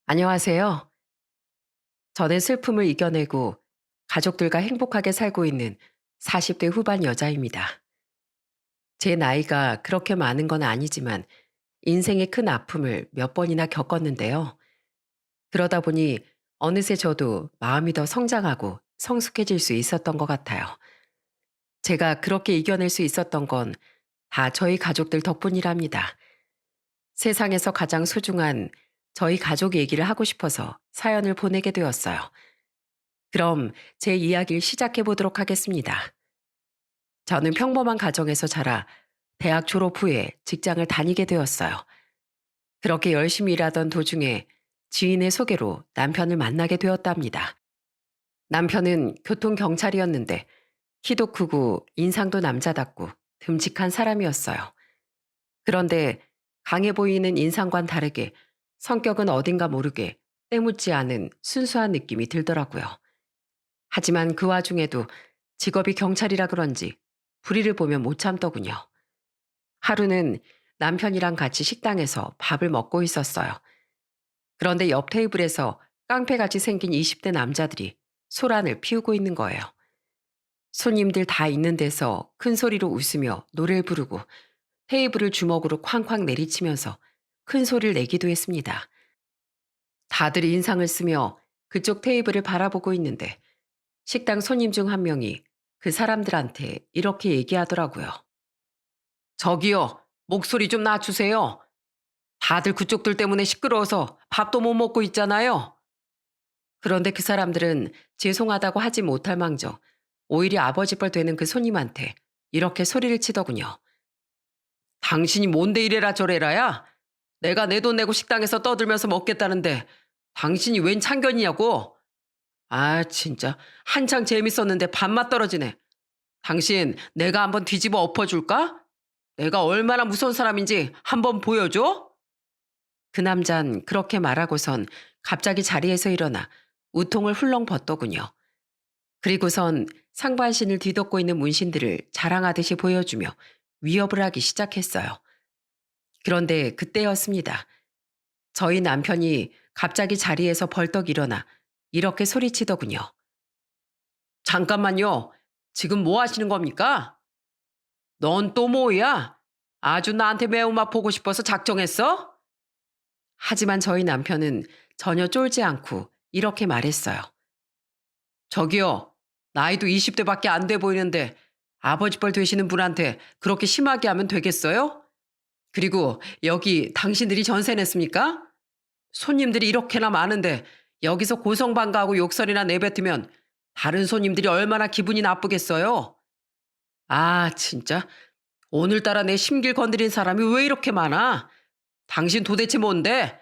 안녕하세요. 저는 슬픔을 이겨내고 가족들과 행복하게 살고 있는 40대 후반 여자입니다. 제 나이가 그렇게 많은 건 아니지만 인생의 큰 아픔을 몇 번이나 겪었는데요. 그러다 보니 어느새 저도 마음이 더 성장하고 성숙해질 수 있었던 것 같아요. 제가 그렇게 이겨낼 수 있었던 건 다 저희 가족들 덕분이랍니다. 세상에서 가장 소중한 저희 가족 얘기를 하고 싶어서 사연을 보내게 되었어요. 그럼 제 이야기를 시작해 보도록 하겠습니다. 저는 평범한 가정에서 자라 대학 졸업 후에 직장을 다니게 되었어요. 그렇게 열심히 일하던 도중에 지인의 소개로 남편을 만나게 되었답니다. 남편은 교통경찰이었는데 키도 크고 인상도 남자답고 듬직한 사람이었어요. 그런데 강해 보이는 인상과는 다르게 성격은 어딘가 모르게 때묻지 않은 순수한 느낌이 들더라고요. 하지만 그 와중에도 직업이 경찰이라 그런지 불의를 보면 못 참더군요. 하루는 남편이랑 같이 식당에서 밥을 먹고 있었어요. 그런데 옆 테이블에서 깡패같이 생긴 20대 남자들이 소란을 피우고 있는 거예요. 손님들 다 있는 데서 큰 소리로 웃으며 노래를 부르고 테이블을 주먹으로 쾅쾅 내리치면서 큰 소리를 내기도 했습니다. 다들 인상을 쓰며 그쪽 테이블을 바라보고 있는데 식당 손님 중 한 명이 그 사람들한테 이렇게 얘기하더라고요. 저기요, 목소리 좀 낮추세요. 다들 그쪽들 때문에 시끄러워서 밥도 못 먹고 있잖아요. 그런데 그 사람들은 죄송하다고 하지 못할 망정 오히려 아버지뻘 되는 그 손님한테 이렇게 소리를 치더군요. 당신이 뭔데 이래라 저래라야? 내가 내 돈 내고 식당에서 떠들면서 먹겠다는데 당신이 웬 참견이냐고? 아, 진짜 한창 재밌었는데 밥맛 떨어지네. 당신 내가 한번 뒤집어 엎어줄까? 내가 얼마나 무서운 사람인지 한번 보여줘? 그 남잔 그렇게 말하고선 갑자기 자리에서 일어나 우통을 훌렁 벗더군요. 그리고선 상반신을 뒤덮고 있는 문신들을 자랑하듯이 보여주며 위협을 하기 시작했어요. 그런데 그때였습니다. 저희 남편이 갑자기 자리에서 벌떡 일어나 이렇게 소리치더군요. 잠깐만요. 지금 뭐 하시는 겁니까? 넌 또 뭐야? 아주 나한테 매운맛 보고 싶어서 작정했어? 하지만 저희 남편은 전혀 쫄지 않고 이렇게 말했어요. 저기요, 나이도 20대밖에 안 돼 보이는데 아버지뻘 되시는 분한테 그렇게 심하게 하면 되겠어요? 그리고 여기 당신들이 전세 냈습니까? 손님들이 이렇게나 많은데 여기서 고성방가하고 욕설이나 내뱉으면 다른 손님들이 얼마나 기분이 나쁘겠어요? 아, 진짜. 오늘따라 내 심길 건드린 사람이 왜 이렇게 많아? 당신 도대체 뭔데?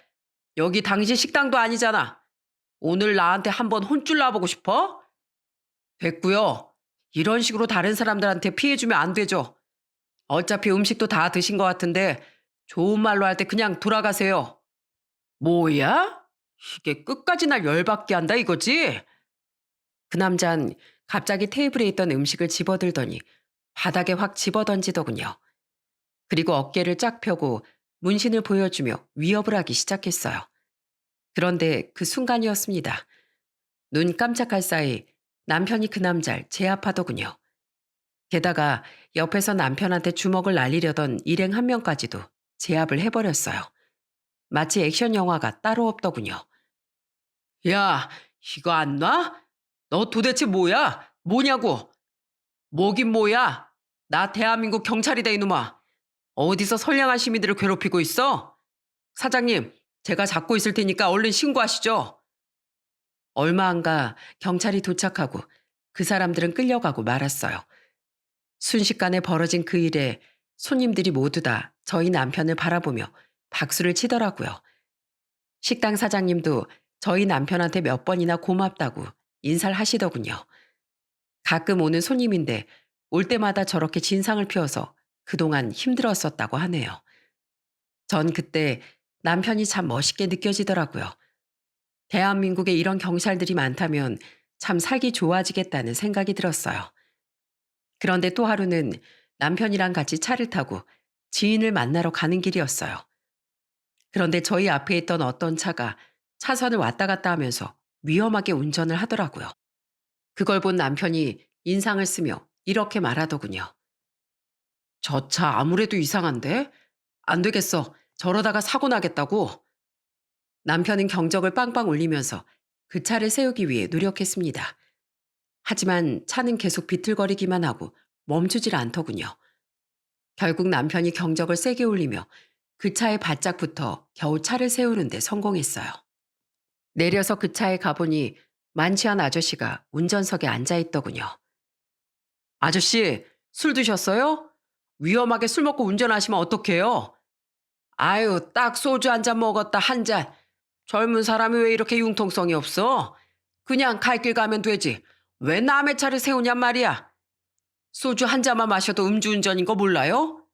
여기 당신 식당도 아니잖아. 오늘 나한테 한번 혼쭐 나보고 싶어? 됐고요. 이런 식으로 다른 사람들한테 피해 주면 안 되죠. 어차피 음식도 다 드신 것 같은데 좋은 말로 할 때 그냥 돌아가세요. 뭐야? 이게 끝까지 날 열받게 한다 이거지? 그 남잔 갑자기 테이블에 있던 음식을 집어들더니 바닥에 확 집어던지더군요. 그리고 어깨를 쫙 펴고 문신을 보여주며 위협을 하기 시작했어요. 그런데 그 순간이었습니다. 눈 깜짝할 사이 남편이 그 남자를 제압하더군요. 게다가 옆에서 남편한테 주먹을 날리려던 일행 한 명까지도 제압을 해버렸어요. 마치 액션 영화가 따로 없더군요. 야, 이거 안 놔? 너 도대체 뭐야? 뭐냐고? 뭐긴 뭐야? 나 대한민국 경찰이다 이놈아. 어디서 선량한 시민들을 괴롭히고 있어? 사장님, 제가 잡고 있을 테니까 얼른 신고하시죠. 얼마 안 가 경찰이 도착하고 그 사람들은 끌려가고 말았어요. 순식간에 벌어진 그 일에 손님들이 모두 다 저희 남편을 바라보며 박수를 치더라고요. 식당 사장님도 저희 남편한테 몇 번이나 고맙다고 인사를 하시더군요. 가끔 오는 손님인데 올 때마다 저렇게 진상을 피워서 그동안 힘들었었다고 하네요. 전 그때 남편이 참 멋있게 느껴지더라고요. 대한민국에 이런 경찰들이 많다면 참 살기 좋아지겠다는 생각이 들었어요. 그런데 또 하루는 남편이랑 같이 차를 타고 지인을 만나러 가는 길이었어요. 그런데 저희 앞에 있던 어떤 차가 차선을 왔다 갔다 하면서 위험하게 운전을 하더라고요. 그걸 본 남편이 인상을 쓰며 이렇게 말하더군요. 저 차 아무래도 이상한데? 안 되겠어. 저러다가 사고 나겠다고. 남편은 경적을 빵빵 울리면서 그 차를 세우기 위해 노력했습니다. 하지만 차는 계속 비틀거리기만 하고 멈추질 않더군요. 결국 남편이 경적을 세게 울리며 그 차에 바짝 붙어 겨우 차를 세우는데 성공했어요. 내려서 그 차에 가보니 만취한 아저씨가 운전석에 앉아 있더군요. 아저씨, 술 드셨어요? 위험하게 술 먹고 운전하시면 어떡해요? 아유, 딱 소주 한 잔 먹었다, 한 잔. 젊은 사람이 왜 이렇게 융통성이 없어? 그냥 갈 길 가면 되지. 왜 남의 차를 세우냔 말이야. 소주 한 잔만 마셔도 음주운전인 거 몰라요?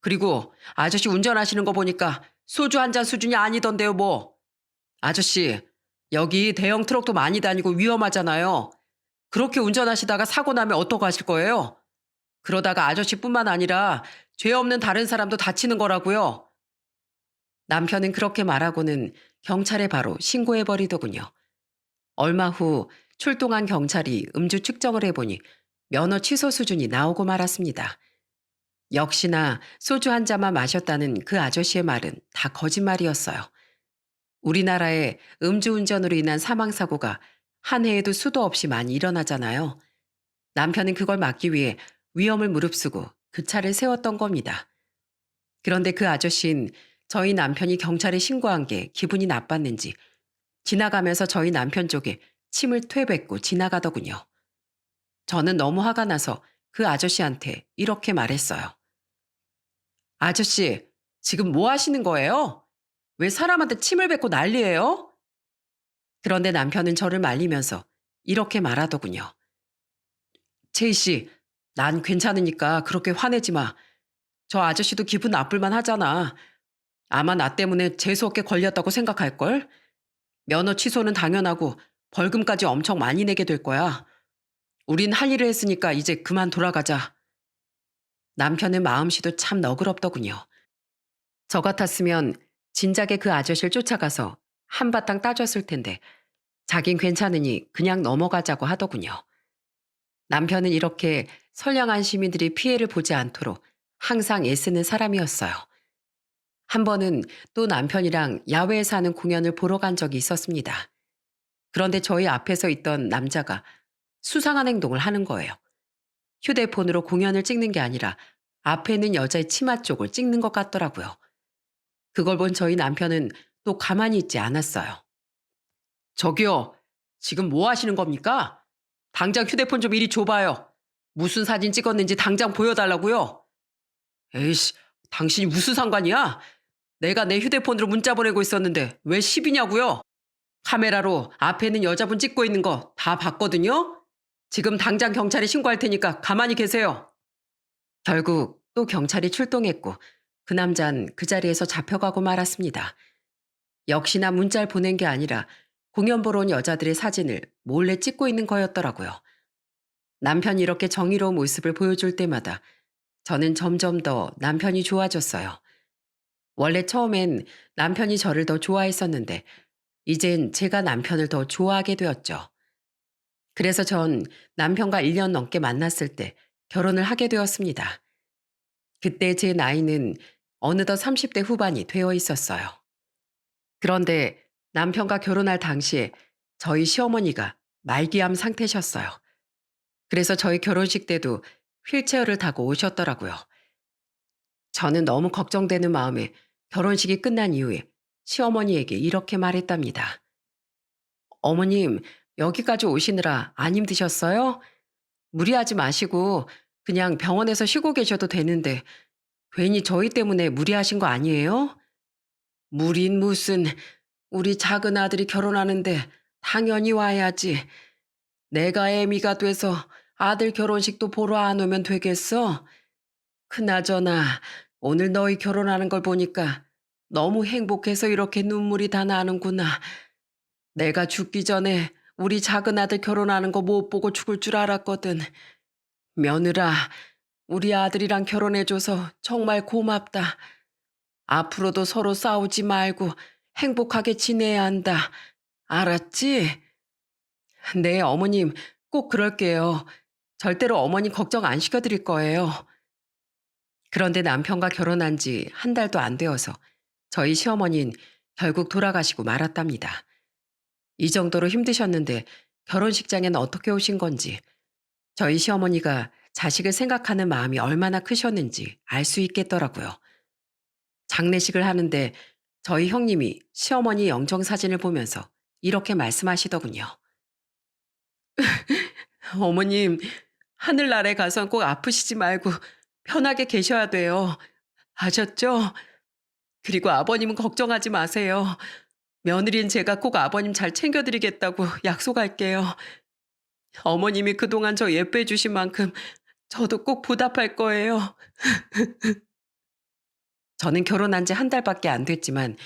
그리고 아저씨 운전하시는 거 보니까 소주 한 잔 수준이 아니던데요, 뭐. 아저씨, 여기 대형 트럭도 많이 다니고 위험하잖아요. 그렇게 운전하시다가 사고 나면 어떡하실 거예요? 그러다가 아저씨뿐만 아니라 죄 없는 다른 사람도 다치는 거라고요. 남편은 그렇게 말하고는 경찰에 바로 신고해버리더군요. 얼마 후 출동한 경찰이 음주 측정을 해보니 면허 취소 수준이 나오고 말았습니다. 역시나 소주 한 잔만 마셨다는 그 아저씨의 말은 다 거짓말이었어요. 우리나라에 음주운전으로 인한 사망사고가 한 해에도 수도 없이 많이 일어나잖아요. 남편은 그걸 막기 위해 위험을 무릅쓰고 그 차를 세웠던 겁니다. 그런데 그 아저씨는 저희 남편이 경찰에 신고한 게 기분이 나빴는지 지나가면서 저희 남편 쪽에 침을 퇴뱉고 지나가더군요. 저는 너무 화가 나서 그 아저씨한테 이렇게 말했어요. 아저씨, 지금 뭐 하시는 거예요? 왜 사람한테 침을 뱉고 난리예요? 그런데 남편은 저를 말리면서 이렇게 말하더군요. 채희 씨, 난 괜찮으니까 그렇게 화내지 마. 저 아저씨도 기분 나쁠만 하잖아. 아마 나 때문에 재수없게 걸렸다고 생각할걸? 면허 취소는 당연하고 벌금까지 엄청 많이 내게 될 거야. 우린 할 일을 했으니까 이제 그만 돌아가자. 남편의 마음씨도 참 너그럽더군요. 저 같았으면 진작에 그 아저씨를 쫓아가서 한바탕 따졌을 텐데 자긴 괜찮으니 그냥 넘어가자고 하더군요. 남편은 이렇게 선량한 시민들이 피해를 보지 않도록 항상 애쓰는 사람이었어요. 한 번은 또 남편이랑 야외에서 하는 공연을 보러 간 적이 있었습니다. 그런데 저희 앞에서 있던 남자가 수상한 행동을 하는 거예요. 휴대폰으로 공연을 찍는 게 아니라 앞에 있는 여자의 치마 쪽을 찍는 것 같더라고요. 그걸 본 저희 남편은 또 가만히 있지 않았어요. 저기요, 지금 뭐 하시는 겁니까? 당장 휴대폰 좀 이리 줘봐요. 무슨 사진 찍었는지 당장 보여달라고요. 에이씨, 당신이 무슨 상관이야? 내가 내 휴대폰으로 문자 보내고 있었는데 왜 시비냐고요? 카메라로 앞에 있는 여자분 찍고 있는 거 다 봤거든요? 지금 당장 경찰에 신고할 테니까 가만히 계세요. 결국 또 경찰이 출동했고 그 남잔 그 자리에서 잡혀가고 말았습니다. 역시나 문자를 보낸 게 아니라 공연 보러 온 여자들의 사진을 몰래 찍고 있는 거였더라고요. 남편이 이렇게 정의로운 모습을 보여줄 때마다 저는 점점 더 남편이 좋아졌어요. 원래 처음엔 남편이 저를 더 좋아했었는데 이젠 제가 남편을 더 좋아하게 되었죠. 그래서 전 남편과 1년 넘게 만났을 때 결혼을 하게 되었습니다. 그때 제 나이는 어느덧 30대 후반이 되어 있었어요. 그런데 남편과 결혼할 당시에 저희 시어머니가 말기암 상태셨어요. 그래서 저희 결혼식 때도 휠체어를 타고 오셨더라고요. 저는 너무 걱정되는 마음에 결혼식이 끝난 이후에 시어머니에게 이렇게 말했답니다. 어머님, 여기까지 오시느라 안 힘드셨어요? 무리하지 마시고 그냥 병원에서 쉬고 계셔도 되는데 괜히 저희 때문에 무리하신 거 아니에요? 무린 무슨, 우리 작은 아들이 결혼하는데 당연히 와야지. 내가 애미가 돼서 아들 결혼식도 보러 안 오면 되겠어? 그나저나 오늘 너희 결혼하는 걸 보니까 너무 행복해서 이렇게 눈물이 다 나는구나. 내가 죽기 전에 우리 작은 아들 결혼하는 거 못 보고 죽을 줄 알았거든. 며느라, 우리 아들이랑 결혼해줘서 정말 고맙다. 앞으로도 서로 싸우지 말고 행복하게 지내야 한다. 알았지? 네, 어머님. 꼭 그럴게요. 절대로 어머님 걱정 안 시켜드릴 거예요. 그런데 남편과 결혼한 지 한 달도 안 되어서 저희 시어머니는 결국 돌아가시고 말았답니다. 이 정도로 힘드셨는데 결혼식장에는 어떻게 오신 건지, 저희 시어머니가 자식을 생각하는 마음이 얼마나 크셨는지 알 수 있겠더라고요. 장례식을 하는데 저희 형님이 시어머니 영정사진을 보면서 이렇게 말씀하시더군요. 어머님, 하늘나라에 가선 꼭 아프시지 말고 편하게 계셔야 돼요. 아셨죠? 그리고 아버님은 걱정하지 마세요. 며느리는 제가 꼭 아버님 잘 챙겨드리겠다고 약속할게요. 어머님이 그동안 저 예뻐해 주신 만큼 저도 꼭 보답할 거예요. 저는 결혼한 지 한 달밖에 안 됐지만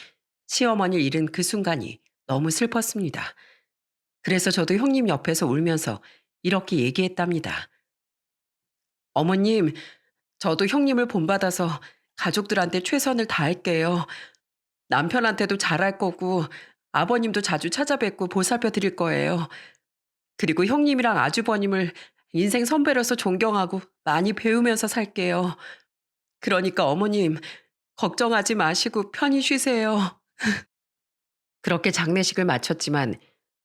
시어머니를 잃은 그 순간이 너무 슬펐습니다. 그래서 저도 형님 옆에서 울면서 이렇게 얘기했답니다. 어머님, 저도 형님을 본받아서 가족들한테 최선을 다할게요. 남편한테도 잘할 거고 아버님도 자주 찾아뵙고 보살펴 드릴 거예요. 그리고 형님이랑 아주버님을 인생 선배로서 존경하고 많이 배우면서 살게요. 그러니까 어머님, 걱정하지 마시고 편히 쉬세요. 그렇게 장례식을 마쳤지만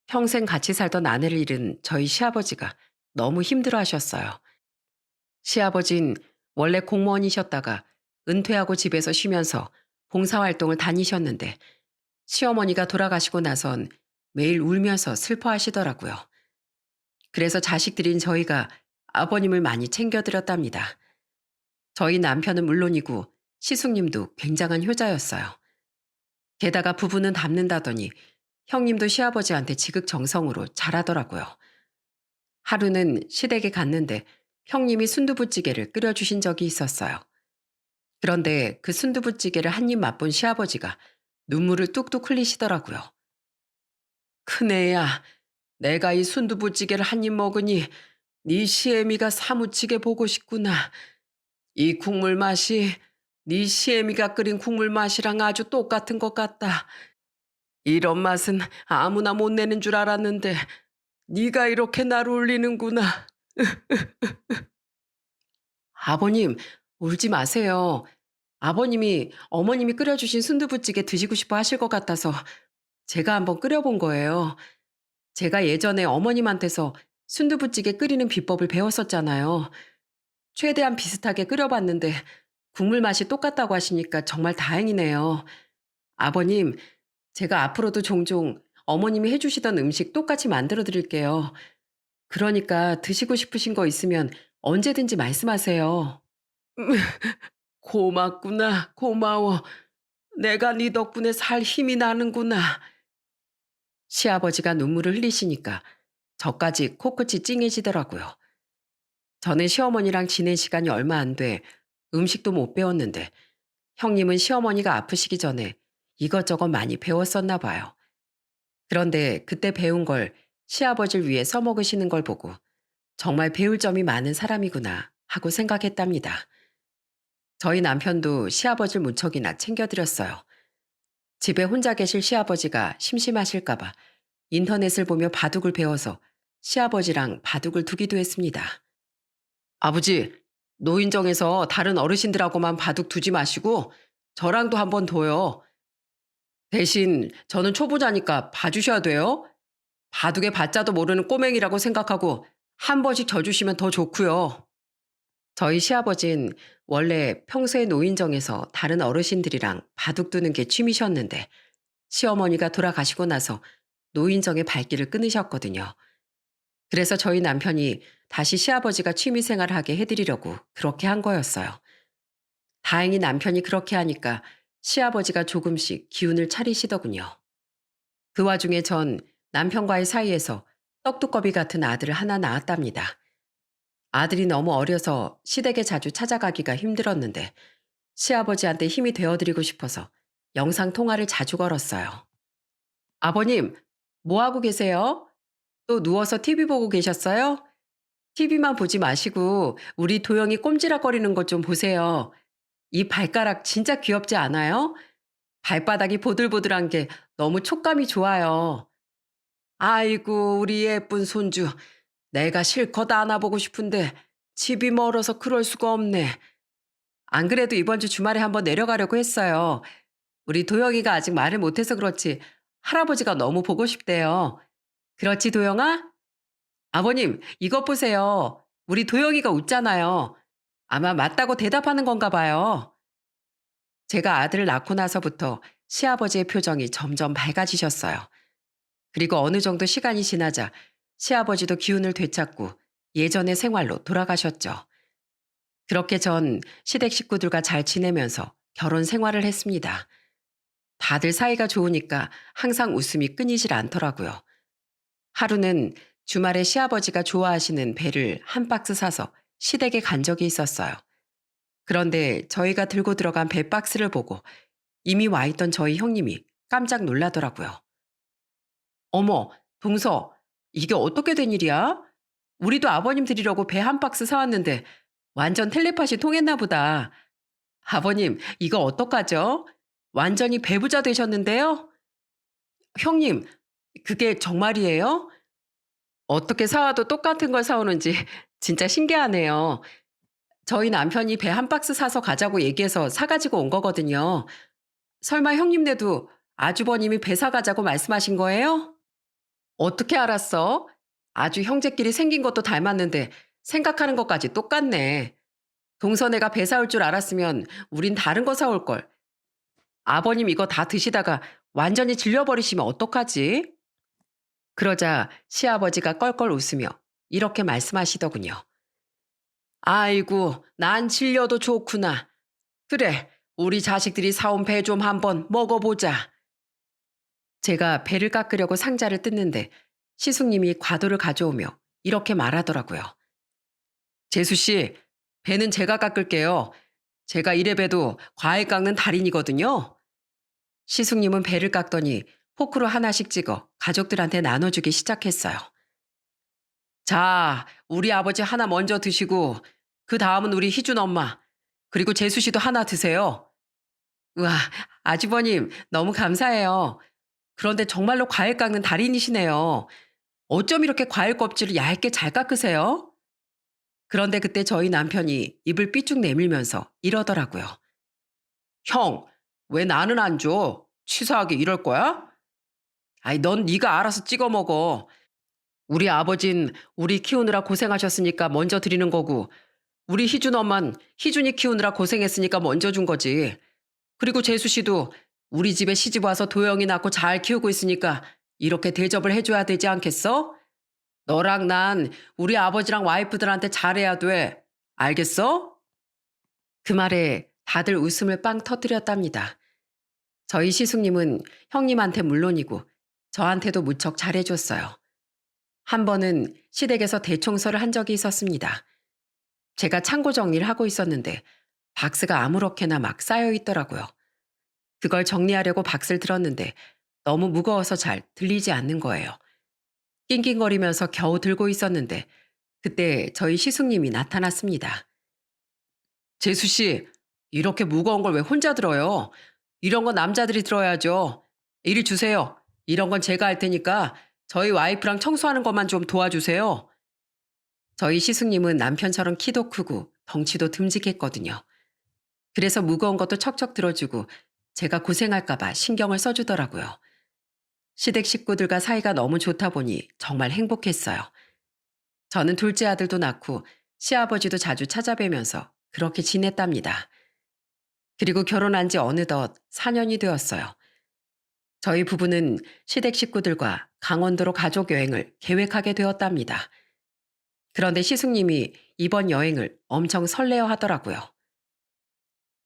평생 같이 살던 아내를 잃은 저희 시아버지가 너무 힘들어 하셨어요. 시아버진 원래 공무원이셨다가 은퇴하고 집에서 쉬면서 봉사활동을 다니셨는데 시어머니가 돌아가시고 나선 매일 울면서 슬퍼하시더라고요. 그래서 자식들인 저희가 아버님을 많이 챙겨드렸답니다. 저희 남편은 물론이고 시숙님도 굉장한 효자였어요. 게다가 부부는 닮는다더니 형님도 시아버지한테 지극정성으로 잘하더라고요. 하루는 시댁에 갔는데 형님이 순두부찌개를 끓여주신 적이 있었어요. 그런데 그 순두부찌개를 한 입 맛본 시아버지가 눈물을 뚝뚝 흘리시더라고요. 큰애야, 내가 이 순두부찌개를 한 입 먹으니 네 시애미가 사무치게 보고 싶구나. 이 국물 맛이 네 시애미가 끓인 국물 맛이랑 아주 똑같은 것 같다. 이런 맛은 아무나 못 내는 줄 알았는데 네가 이렇게 나를 울리는구나. 아버님, 울지 마세요. 아버님이 어머님이 끓여주신 순두부찌개 드시고 싶어 하실 것 같아서 제가 한번 끓여본 거예요. 제가 예전에 어머님한테서 순두부찌개 끓이는 비법을 배웠었잖아요. 최대한 비슷하게 끓여봤는데 국물 맛이 똑같다고 하시니까 정말 다행이네요. 아버님, 제가 앞으로도 종종 어머님이 해주시던 음식 똑같이 만들어 드릴게요. 그러니까 드시고 싶으신 거 있으면 언제든지 말씀하세요. 고맙구나, 고마워. 내가 네 덕분에 살 힘이 나는구나. 시아버지가 눈물을 흘리시니까 저까지 코끝이 찡해지더라고요. 저는 시어머니랑 지낸 시간이 얼마 안 돼 음식도 못 배웠는데 형님은 시어머니가 아프시기 전에 이것저것 많이 배웠었나 봐요. 그런데 그때 배운 걸 시아버지를 위해 써먹으시는 걸 보고 정말 배울 점이 많은 사람이구나 하고 생각했답니다. 저희 남편도 시아버지를 무척이나 챙겨드렸어요. 집에 혼자 계실 시아버지가 심심하실까봐 인터넷을 보며 바둑을 배워서 시아버지랑 바둑을 두기도 했습니다. 아버지, 노인정에서 다른 어르신들하고만 바둑 두지 마시고 저랑도 한번 둬요. 대신 저는 초보자니까 봐주셔야 돼요. 바둑의 바자도 모르는 꼬맹이라고 생각하고 한 번씩 져주시면 더 좋고요. 저희 시아버진 원래 평소에 노인정에서 다른 어르신들이랑 바둑 두는 게 취미셨는데 시어머니가 돌아가시고 나서 노인정의 발길을 끊으셨거든요. 그래서 저희 남편이 다시 시아버지가 취미 생활을 하게 해드리려고 그렇게 한 거였어요. 다행히 남편이 그렇게 하니까 시아버지가 조금씩 기운을 차리시더군요. 그 와중에 전 남편과의 사이에서 떡두꺼비 같은 아들을 하나 낳았답니다. 아들이 너무 어려서 시댁에 자주 찾아가기가 힘들었는데 시아버지한테 힘이 되어드리고 싶어서 영상 통화를 자주 걸었어요. 아버님, 뭐 하고 계세요? 또 누워서 TV 보고 계셨어요? TV만 보지 마시고 우리 도영이 꼼지락거리는 것 좀 보세요. 이 발가락 진짜 귀엽지 않아요? 발바닥이 보들보들한 게 너무 촉감이 좋아요. 아이고, 우리 예쁜 손주. 내가 실컷 안아보고 싶은데 집이 멀어서 그럴 수가 없네. 안 그래도 이번 주 주말에 한번 내려가려고 했어요. 우리 도영이가 아직 말을 못해서 그렇지 할아버지가 너무 보고 싶대요. 그렇지, 도영아? 아버님, 이것 보세요. 우리 도영이가 웃잖아요. 아마 맞다고 대답하는 건가 봐요. 제가 아들을 낳고 나서부터 시아버지의 표정이 점점 밝아지셨어요. 그리고 어느 정도 시간이 지나자 시아버지도 기운을 되찾고 예전의 생활로 돌아가셨죠. 그렇게 전 시댁 식구들과 잘 지내면서 결혼 생활을 했습니다. 다들 사이가 좋으니까 항상 웃음이 끊이질 않더라고요. 하루는 주말에 시아버지가 좋아하시는 배를 한 박스 사서 시댁에 간 적이 있었어요. 그런데 저희가 들고 들어간 배 박스를 보고 이미 와 있던 저희 형님이 깜짝 놀라더라고요. 어머, 동서, 이게 어떻게 된 일이야? 우리도 아버님 드리려고 배 한 박스 사왔는데 완전 텔레파시 통했나 보다. 아버님, 이거 어떡하죠? 완전히 배부자 되셨는데요? 형님, 그게 정말이에요? 어떻게 사와도 똑같은 걸 사오는지 진짜 신기하네요. 저희 남편이 배 한 박스 사서 가자고 얘기해서 사가지고 온 거거든요. 설마 형님네도 아주버님이 배 사가자고 말씀하신 거예요? 어떻게 알았어? 아주 형제끼리 생긴 것도 닮았는데 생각하는 것까지 똑같네. 동서네가 배 사올 줄 알았으면 우린 다른 거 사올 걸. 아버님 이거 다 드시다가 완전히 질려버리시면 어떡하지? 그러자 시아버지가 껄껄 웃으며 이렇게 말씀하시더군요. 아이고, 난 질려도 좋구나. 그래, 우리 자식들이 사온 배 좀 한번 먹어보자. 제가 배를 깎으려고 상자를 뜯는데 시숙님이 과도를 가져오며 이렇게 말하더라고요. 재수 씨, 배는 제가 깎을게요. 제가 이래봬도 과일 깎는 달인이거든요. 시숙님은 배를 깎더니 포크로 하나씩 찍어 가족들한테 나눠주기 시작했어요. 자, 우리 아버지 하나 먼저 드시고 그 다음은 우리 희준 엄마 그리고 재수 씨도 하나 드세요. 우와, 아주버님 너무 감사해요. 그런데 정말로 과일 깎는 달인이시네요. 어쩜 이렇게 과일 껍질을 얇게 잘 깎으세요? 그런데 그때 저희 남편이 입을 삐쭉 내밀면서 이러더라고요. 형, 왜 나는 안 줘? 치사하게 이럴 거야? 아이, 넌 네가 알아서 찍어 먹어. 우리 아버진 우리 키우느라 고생하셨으니까 먼저 드리는 거고, 우리 희준 엄만 희준이 키우느라 고생했으니까 먼저 준 거지. 그리고 재수 씨도 우리 집에 시집 와서 도영이 낳고 잘 키우고 있으니까 이렇게 대접을 해줘야 되지 않겠어? 너랑 난 우리 아버지랑 와이프들한테 잘해야 돼. 알겠어? 그 말에 다들 웃음을 빵 터뜨렸답니다. 저희 시숙님은 형님한테 물론이고 저한테도 무척 잘해줬어요. 한 번은 시댁에서 대청소를 한 적이 있었습니다. 제가 창고 정리를 하고 있었는데 박스가 아무렇게나 막 쌓여 있더라고요. 그걸 정리하려고 박스를 들었는데 너무 무거워서 잘 들리지 않는 거예요. 낑낑거리면서 겨우 들고 있었는데 그때 저희 시숙님이 나타났습니다. 재수 씨, 이렇게 무거운 걸 왜 혼자 들어요? 이런 건 남자들이 들어야죠. 이리 주세요. 이런 건 제가 할 테니까 저희 와이프랑 청소하는 것만 좀 도와주세요. 저희 시숙님은 남편처럼 키도 크고 덩치도 듬직했거든요. 그래서 무거운 것도 척척 들어주고 제가 고생할까봐 신경을 써주더라고요. 시댁 식구들과 사이가 너무 좋다 보니 정말 행복했어요. 저는 둘째 아들도 낳고 시아버지도 자주 찾아뵈면서 그렇게 지냈답니다. 그리고 결혼한 지 어느덧 4년이 되었어요. 저희 부부는 시댁 식구들과 강원도로 가족 여행을 계획하게 되었답니다. 그런데 시숙님이 이번 여행을 엄청 설레어 하더라고요.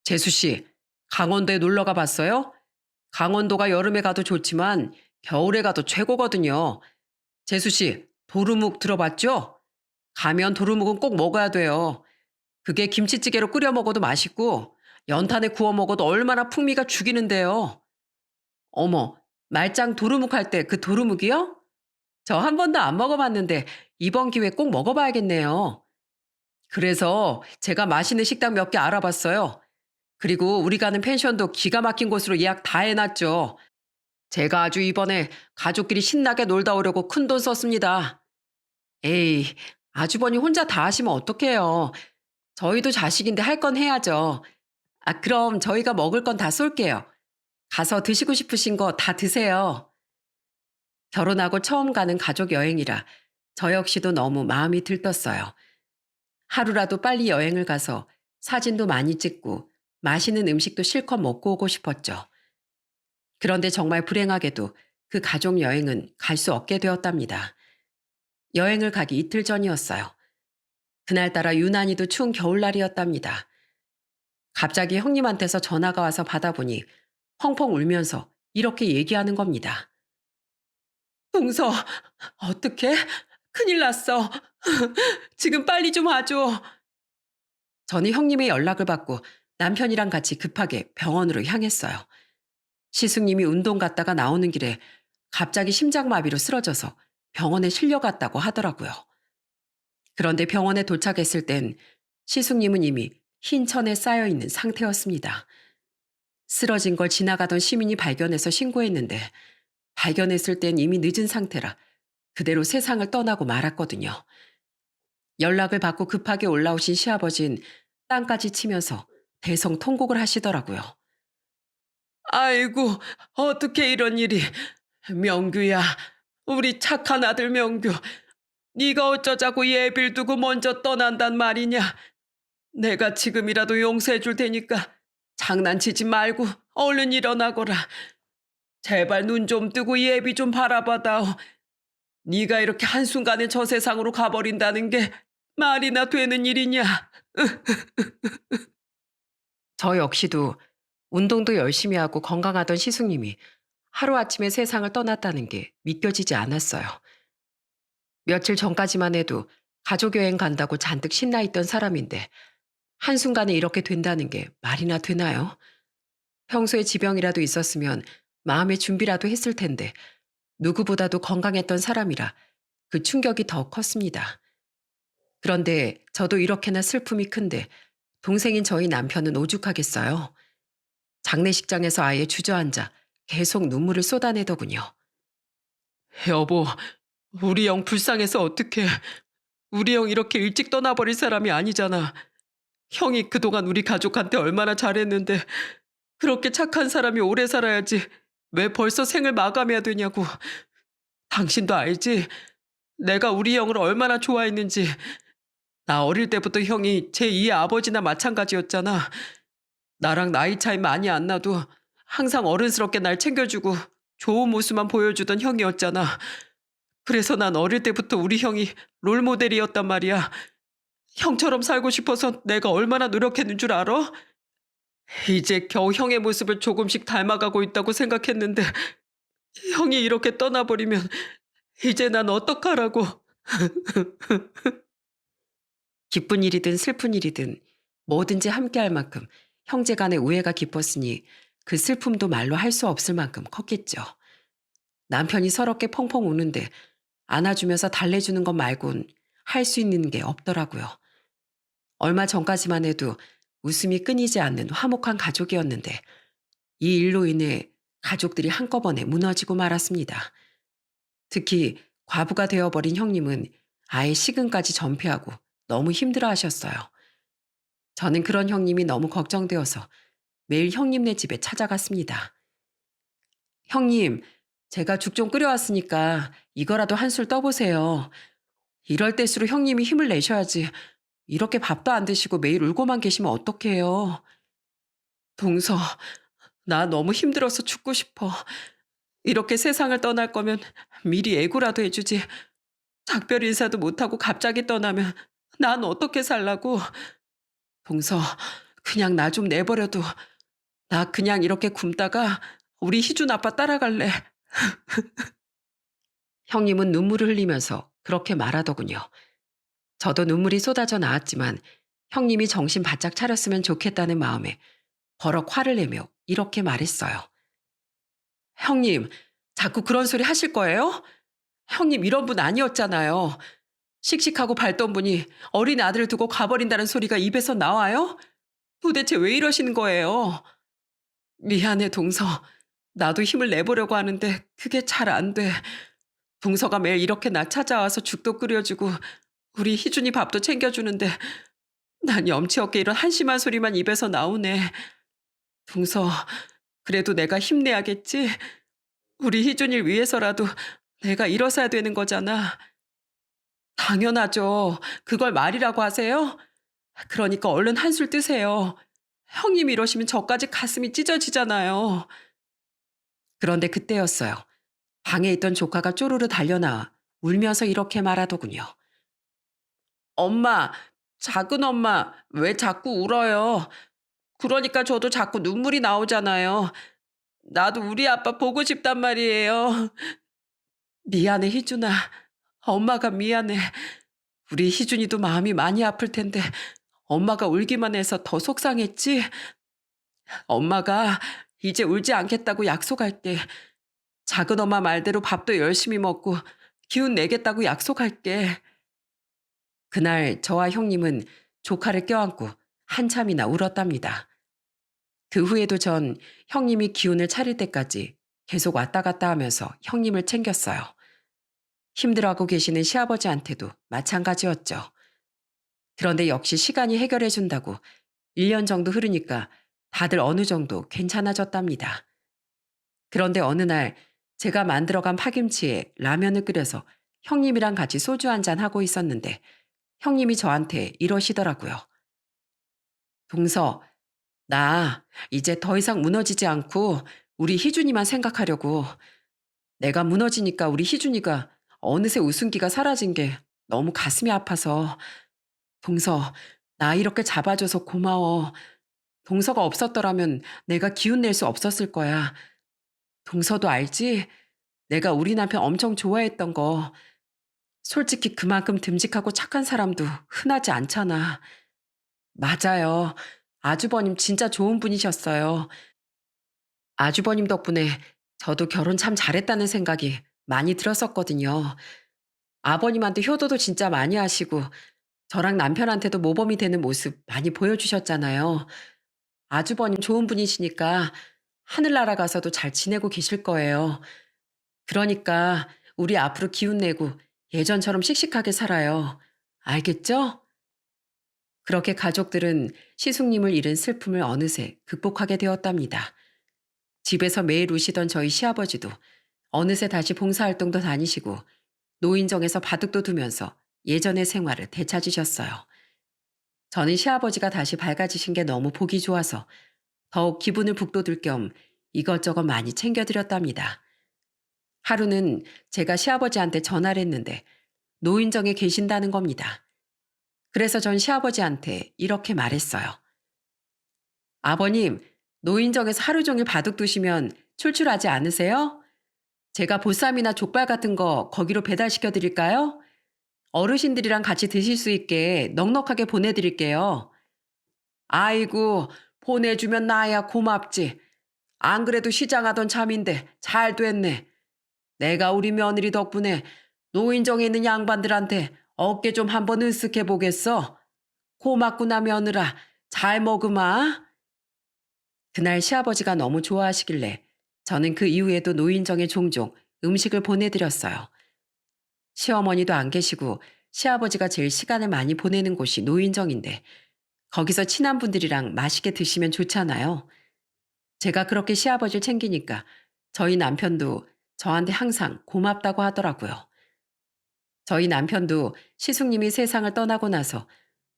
재수 씨, 강원도에 놀러 가봤어요? 강원도가 여름에 가도 좋지만 겨울에 가도 최고거든요. 재수 씨, 도루묵 들어봤죠? 가면 도루묵은 꼭 먹어야 돼요. 그게 김치찌개로 끓여 먹어도 맛있고 연탄에 구워 먹어도 얼마나 풍미가 죽이는데요. 어머, 말짱 도루묵 할 때 그 도루묵이요? 저 한 번도 안 먹어봤는데 이번 기회에 꼭 먹어봐야겠네요. 그래서 제가 맛있는 식당 몇 개 알아봤어요. 그리고 우리 가는 펜션도 기가 막힌 곳으로 예약 다 해놨죠. 제가 아주 이번에 가족끼리 신나게 놀다 오려고 큰돈 썼습니다. 에이, 아주버니 혼자 다 하시면 어떡해요. 저희도 자식인데 할 건 해야죠. 아, 그럼 저희가 먹을 건 다 쏠게요. 가서 드시고 싶으신 거 다 드세요. 결혼하고 처음 가는 가족 여행이라 저 역시도 너무 마음이 들떴어요. 하루라도 빨리 여행을 가서 사진도 많이 찍고 맛있는 음식도 실컷 먹고 오고 싶었죠. 그런데 정말 불행하게도 그 가족 여행은 갈 수 없게 되었답니다. 여행을 가기 이틀 전이었어요. 그날따라 유난히도 추운 겨울날이었답니다. 갑자기 형님한테서 전화가 와서 받아보니 펑펑 울면서 이렇게 얘기하는 겁니다. 동서, 어떡해? 큰일 났어. 지금 빨리 좀 와줘. 저는 형님의 연락을 받고 남편이랑 같이 급하게 병원으로 향했어요. 시숙님이 운동 갔다가 나오는 길에 갑자기 심장마비로 쓰러져서 병원에 실려갔다고 하더라고요. 그런데 병원에 도착했을 땐 시숙님은 이미 흰 천에 쌓여있는 상태였습니다. 쓰러진 걸 지나가던 시민이 발견해서 신고했는데 발견했을 땐 이미 늦은 상태라 그대로 세상을 떠나고 말았거든요. 연락을 받고 급하게 올라오신 시아버진 땅까지 치면서 대성통곡을 하시더라고요. 아이고, 어떻게 이런 일이. 명규야, 우리 착한 아들 명규. 네가 어쩌자고 예비를 두고 먼저 떠난단 말이냐. 내가 지금이라도 용서해 줄 테니까 장난치지 말고 얼른 일어나거라. 제발 눈 좀 뜨고 예비 좀 바라봐다오. 네가 이렇게 한순간에 저 세상으로 가버린다는 게 말이나 되는 일이냐. 저 역시도 운동도 열심히 하고 건강하던 시숙님이 하루아침에 세상을 떠났다는 게 믿겨지지 않았어요. 며칠 전까지만 해도 가족여행 간다고 잔뜩 신나 있던 사람인데 한순간에 이렇게 된다는 게 말이나 되나요? 평소에 지병이라도 있었으면 마음의 준비라도 했을 텐데 누구보다도 건강했던 사람이라 그 충격이 더 컸습니다. 그런데 저도 이렇게나 슬픔이 큰데 동생인 저희 남편은 오죽하겠어요. 장례식장에서 아예 주저앉아 계속 눈물을 쏟아내더군요. 여보, 우리 형 불쌍해서 어떡해. 우리 형 이렇게 일찍 떠나버릴 사람이 아니잖아. 형이 그동안 우리 가족한테 얼마나 잘했는데 그렇게 착한 사람이 오래 살아야지 왜 벌써 생을 마감해야 되냐고. 당신도 알지? 내가 우리 형을 얼마나 좋아했는지. 나 어릴 때부터 형이 제2의 아버지나 마찬가지였잖아. 나랑 나이 차이 많이 안 나도 항상 어른스럽게 날 챙겨주고 좋은 모습만 보여주던 형이었잖아. 그래서 난 어릴 때부터 우리 형이 롤모델이었단 말이야. 형처럼 살고 싶어서 내가 얼마나 노력했는 줄 알아? 이제 겨우 형의 모습을 조금씩 닮아가고 있다고 생각했는데 형이 이렇게 떠나버리면 이제 난 어떡하라고. 기쁜 일이든 슬픈 일이든 뭐든지 함께할 만큼 형제간의 우애가 깊었으니 그 슬픔도 말로 할 수 없을 만큼 컸겠죠. 남편이 서럽게 펑펑 우는데 안아주면서 달래주는 것 말곤 할 수 있는 게 없더라고요. 얼마 전까지만 해도 웃음이 끊이지 않는 화목한 가족이었는데 이 일로 인해 가족들이 한꺼번에 무너지고 말았습니다. 특히 과부가 되어버린 형님은 아예 시근까지 전폐하고 너무 힘들어하셨어요. 저는 그런 형님이 너무 걱정되어서 매일 형님네 집에 찾아갔습니다. 형님, 제가 죽 좀 끓여왔으니까 이거라도 한술 떠보세요. 이럴 때수록 형님이 힘을 내셔야지. 이렇게 밥도 안 드시고 매일 울고만 계시면 어떡해요. 동서, 나 너무 힘들어서 죽고 싶어. 이렇게 세상을 떠날 거면 미리 예고라도 해주지. 작별 인사도 못하고 갑자기 떠나면 난 어떻게 살라고. 동서, 그냥 나 좀 내버려둬. 나 그냥 이렇게 굶다가 우리 희준 아빠 따라갈래. 형님은 눈물을 흘리면서 그렇게 말하더군요. 저도 눈물이 쏟아져 나왔지만 형님이 정신 바짝 차렸으면 좋겠다는 마음에 버럭 화를 내며 이렇게 말했어요. 형님, 자꾸 그런 소리 하실 거예요? 형님 이런 분 아니었잖아요. 씩씩하고 밝던 분이 어린 아들을 두고 가버린다는 소리가 입에서 나와요? 도대체 왜 이러시는 거예요? 미안해, 동서. 나도 힘을 내보려고 하는데 그게 잘 안 돼. 동서가 매일 이렇게 나 찾아와서 죽도 끓여주고 우리 희준이 밥도 챙겨주는데 난 염치 없게 이런 한심한 소리만 입에서 나오네. 동서, 그래도 내가 힘내야겠지? 우리 희준이를 위해서라도 내가 일어서야 되는 거잖아. 당연하죠. 그걸 말이라고 하세요? 그러니까 얼른 한술 뜨세요. 형님 이러시면 저까지 가슴이 찢어지잖아요. 그런데 그때였어요. 방에 있던 조카가 쪼르르 달려나와 울면서 이렇게 말하더군요. 엄마, 작은 엄마, 왜 자꾸 울어요? 그러니까 저도 자꾸 눈물이 나오잖아요. 나도 우리 아빠 보고 싶단 말이에요. 미안해, 희준아. 엄마가 미안해. 우리 희준이도 마음이 많이 아플 텐데 엄마가 울기만 해서 더 속상했지? 엄마가 이제 울지 않겠다고 약속할게. 작은 엄마 말대로 밥도 열심히 먹고 기운 내겠다고 약속할게. 그날 저와 형님은 조카를 껴안고 한참이나 울었답니다. 그 후에도 전 형님이 기운을 차릴 때까지 계속 왔다 갔다 하면서 형님을 챙겼어요. 힘들어하고 계시는 시아버지한테도 마찬가지였죠. 그런데 역시 시간이 해결해 준다고 1년 정도 흐르니까 다들 어느 정도 괜찮아졌답니다. 그런데 어느 날 제가 만들어간 파김치에 라면을 끓여서 형님이랑 같이 소주 한잔 하고 있었는데 형님이 저한테 이러시더라고요. 동서, 나 이제 더 이상 무너지지 않고 우리 희준이만 생각하려고. 내가 무너지니까 우리 희준이가 어느새 웃음기가 사라진 게 너무 가슴이 아파서. 동서, 나 이렇게 잡아줘서 고마워. 동서가 없었더라면 내가 기운 낼 수 없었을 거야. 동서도 알지? 내가 우리 남편 엄청 좋아했던 거. 솔직히 그만큼 듬직하고 착한 사람도 흔하지 않잖아. 맞아요. 아주버님 진짜 좋은 분이셨어요. 아주버님 덕분에 저도 결혼 참 잘했다는 생각이 많이 들었었거든요. 아버님한테 효도도 진짜 많이 하시고 저랑 남편한테도 모범이 되는 모습 많이 보여주셨잖아요. 아주버님 좋은 분이시니까 하늘나라 가서도 잘 지내고 계실 거예요. 그러니까 우리 앞으로 기운 내고 예전처럼 씩씩하게 살아요. 알겠죠? 그렇게 가족들은 시숙님을 잃은 슬픔을 어느새 극복하게 되었답니다. 집에서 매일 우시던 저희 시아버지도 어느새 다시 봉사활동도 다니시고 노인정에서 바둑도 두면서 예전의 생활을 되찾으셨어요. 저는 시아버지가 다시 밝아지신 게 너무 보기 좋아서 더욱 기분을 북돋을 겸 이것저것 많이 챙겨드렸답니다. 하루는 제가 시아버지한테 전화를 했는데 노인정에 계신다는 겁니다. 그래서 전 시아버지한테 이렇게 말했어요. 아버님, 노인정에서 하루 종일 바둑 두시면 출출하지 않으세요? 제가 보쌈이나 족발 같은 거 거기로 배달시켜 드릴까요? 어르신들이랑 같이 드실 수 있게 넉넉하게 보내드릴게요. 아이고, 보내주면 나야 고맙지. 안 그래도 시장하던 참인데 잘 됐네. 내가 우리 며느리 덕분에 노인정에 있는 양반들한테 어깨 좀 한번 으쓱해 보겠어. 고맙구나 며느라. 잘 먹으마. 그날 시아버지가 너무 좋아하시길래 저는 그 이후에도 노인정에 종종 음식을 보내드렸어요. 시어머니도 안 계시고 시아버지가 제일 시간을 많이 보내는 곳이 노인정인데 거기서 친한 분들이랑 맛있게 드시면 좋잖아요. 제가 그렇게 시아버지를 챙기니까 저희 남편도 저한테 항상 고맙다고 하더라고요. 저희 남편도 시숙님이 세상을 떠나고 나서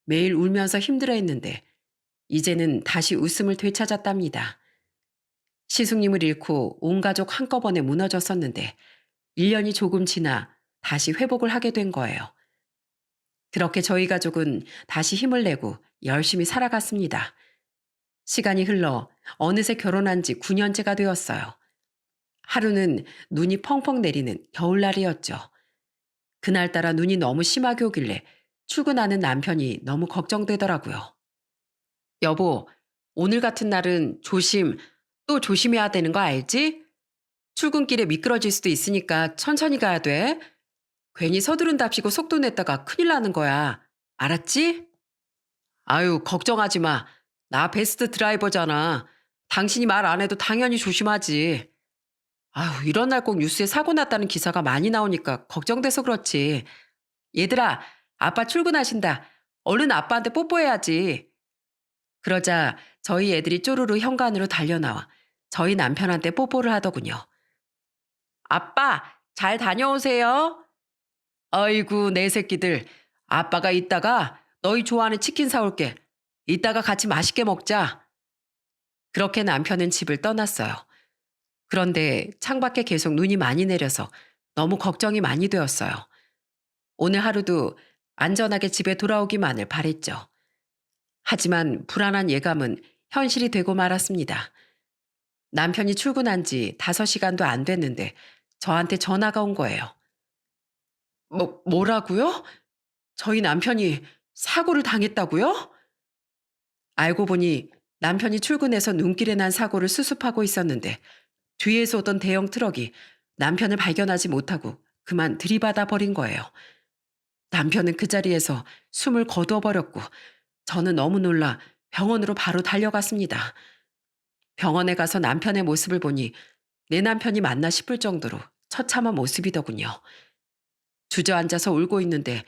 매일 울면서 힘들어했는데 이제는 다시 웃음을 되찾았답니다. 시숙님을 잃고 온 가족 한꺼번에 무너졌었는데 1년이 조금 지나 다시 회복을 하게 된 거예요. 그렇게 저희 가족은 다시 힘을 내고 열심히 살아갔습니다. 시간이 흘러 어느새 결혼한 지 9년째가 되었어요. 하루는 눈이 펑펑 내리는 겨울날이었죠. 그날따라 눈이 너무 심하게 오길래 출근하는 남편이 너무 걱정되더라고요. 여보, 오늘 같은 날은 또 조심해야 되는 거 알지? 출근길에 미끄러질 수도 있으니까 천천히 가야 돼. 괜히 서두른답시고 속도 냈다가 큰일 나는 거야. 알았지? 아유, 걱정하지 마. 나 베스트 드라이버잖아. 당신이 말 안 해도 당연히 조심하지. 아휴, 이런 날 꼭 뉴스에 사고 났다는 기사가 많이 나오니까 걱정돼서 그렇지. 얘들아, 아빠 출근하신다. 얼른 아빠한테 뽀뽀해야지. 그러자 저희 애들이 쪼르르 현관으로 달려나와 저희 남편한테 뽀뽀를 하더군요. 아빠, 잘 다녀오세요. 아이고, 내 새끼들. 아빠가 이따가 너희 좋아하는 치킨 사올게. 이따가 같이 맛있게 먹자. 그렇게 남편은 집을 떠났어요. 그런데 창밖에 계속 눈이 많이 내려서 너무 걱정이 많이 되었어요. 오늘 하루도 안전하게 집에 돌아오기만을 바랬죠. 하지만 불안한 예감은 현실이 되고 말았습니다. 남편이 출근한 지 5시간도 안 됐는데 저한테 전화가 온 거예요. 뭐라고요? 저희 남편이 사고를 당했다고요? 알고 보니 남편이 출근해서 눈길에 난 사고를 수습하고 있었는데 뒤에서 오던 대형 트럭이 남편을 발견하지 못하고 그만 들이받아 버린 거예요. 남편은 그 자리에서 숨을 거두어 버렸고 저는 너무 놀라 병원으로 바로 달려갔습니다. 병원에 가서 남편의 모습을 보니 내 남편이 맞나 싶을 정도로 처참한 모습이더군요. 주저앉아서 울고 있는데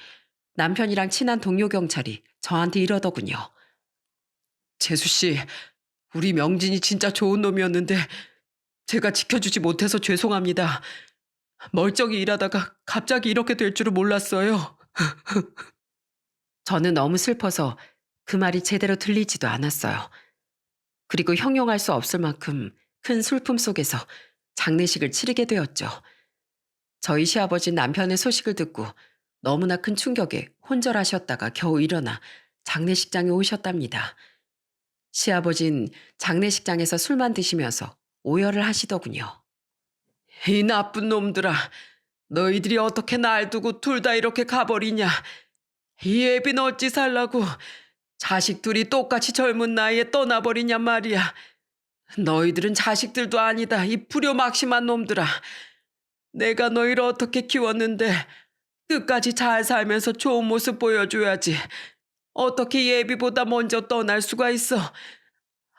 남편이랑 친한 동료 경찰이 저한테 이러더군요. 재수 씨, 우리 명진이 진짜 좋은 놈이었는데 제가 지켜주지 못해서 죄송합니다. 멀쩡히 일하다가 갑자기 이렇게 될 줄은 몰랐어요. 저는 너무 슬퍼서 그 말이 제대로 들리지도 않았어요. 그리고 형용할 수 없을 만큼 큰 슬픔 속에서 장례식을 치르게 되었죠. 저희 시아버지 남편의 소식을 듣고 너무나 큰 충격에 혼절하셨다가 겨우 일어나 장례식장에 오셨답니다. 시아버진 장례식장에서 술만 드시면서 오열을 하시더군요. 이 나쁜 놈들아, 너희들이 어떻게 날 두고 둘 다 이렇게 가버리냐. 이 애비는 어찌 살라고 자식 둘이 똑같이 젊은 나이에 떠나버리냔 말이야. 너희들은 자식들도 아니다, 이 불효막심한 놈들아. 내가 너희를 어떻게 키웠는데 끝까지 잘 살면서 좋은 모습 보여줘야지. 어떻게 예비보다 먼저 떠날 수가 있어.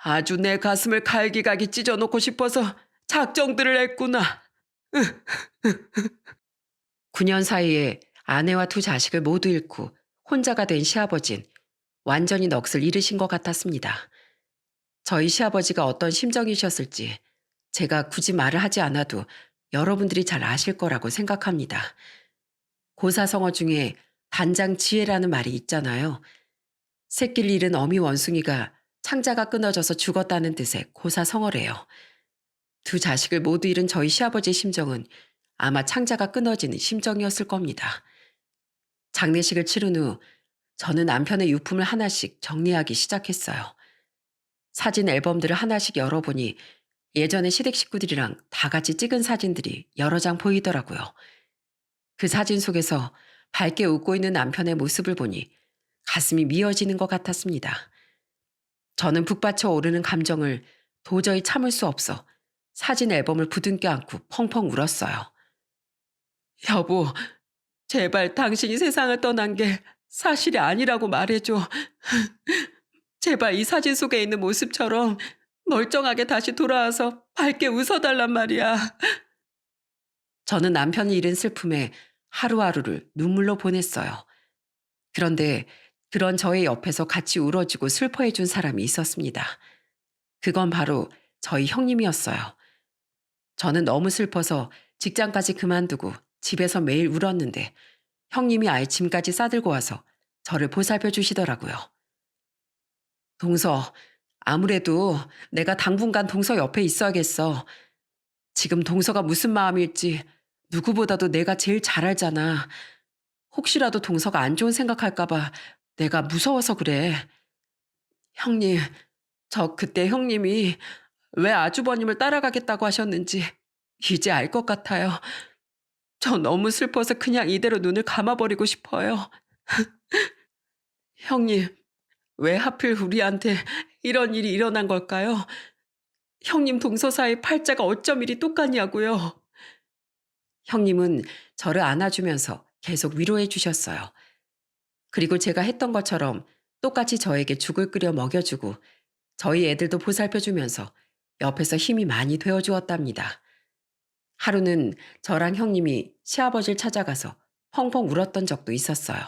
아주 내 가슴을 갈기갈기 찢어놓고 싶어서 작정들을 했구나. 9년 사이에 아내와 2 자식을 모두 잃고 혼자가 된 시아버진 완전히 넋을 잃으신 것 같았습니다. 저희 시아버지가 어떤 심정이셨을지 제가 굳이 말을 하지 않아도 여러분들이 잘 아실 거라고 생각합니다. 고사성어 중에 단장 지혜라는 말이 있잖아요. 새끼를 잃은 어미 원숭이가 창자가 끊어져서 죽었다는 뜻의 고사성어래요. 2 자식을 모두 잃은 저희 시아버지의 심정은 아마 창자가 끊어지는 심정이었을 겁니다. 장례식을 치른 후 저는 남편의 유품을 하나씩 정리하기 시작했어요. 사진 앨범들을 하나씩 열어보니 예전에 시댁 식구들이랑 다 같이 찍은 사진들이 여러 장 보이더라고요. 그 사진 속에서 밝게 웃고 있는 남편의 모습을 보니 가슴이 미어지는 것 같았습니다. 저는 북받쳐 오르는 감정을 도저히 참을 수 없어 사진 앨범을 부둥켜 안고 펑펑 울었어요. 여보, 제발 당신이 세상을 떠난 게 사실이 아니라고 말해줘. 제발 이 사진 속에 있는 모습처럼 멀쩡하게 다시 돌아와서 밝게 웃어달란 말이야. 저는 남편이 잃은 슬픔에 하루하루를 눈물로 보냈어요. 그런데 그런 저의 옆에서 같이 울어주고 슬퍼해준 사람이 있었습니다. 그건 바로 저희 형님이었어요. 저는 너무 슬퍼서 직장까지 그만두고 집에서 매일 울었는데 형님이 아예 짐까지 싸들고 와서 저를 보살펴 주시더라고요. 동서, 아무래도 내가 당분간 동서 옆에 있어야겠어. 지금 동서가 무슨 마음일지 누구보다도 내가 제일 잘 알잖아. 혹시라도 동서가 안 좋은 생각할까봐 내가 무서워서 그래. 형님, 저 그때 형님이 왜 아주버님을 따라가겠다고 하셨는지 이제 알 것 같아요. 저 너무 슬퍼서 그냥 이대로 눈을 감아버리고 싶어요. 형님, 왜 하필 우리한테 이런 일이 일어난 걸까요? 형님 동서 사이 팔자가 어쩜 이리 똑같냐고요. 형님은 저를 안아주면서 계속 위로해 주셨어요. 그리고 제가 했던 것처럼 똑같이 저에게 죽을 끓여 먹여주고 저희 애들도 보살펴주면서 옆에서 힘이 많이 되어주었답니다. 하루는 저랑 형님이 시아버지를 찾아가서 펑펑 울었던 적도 있었어요.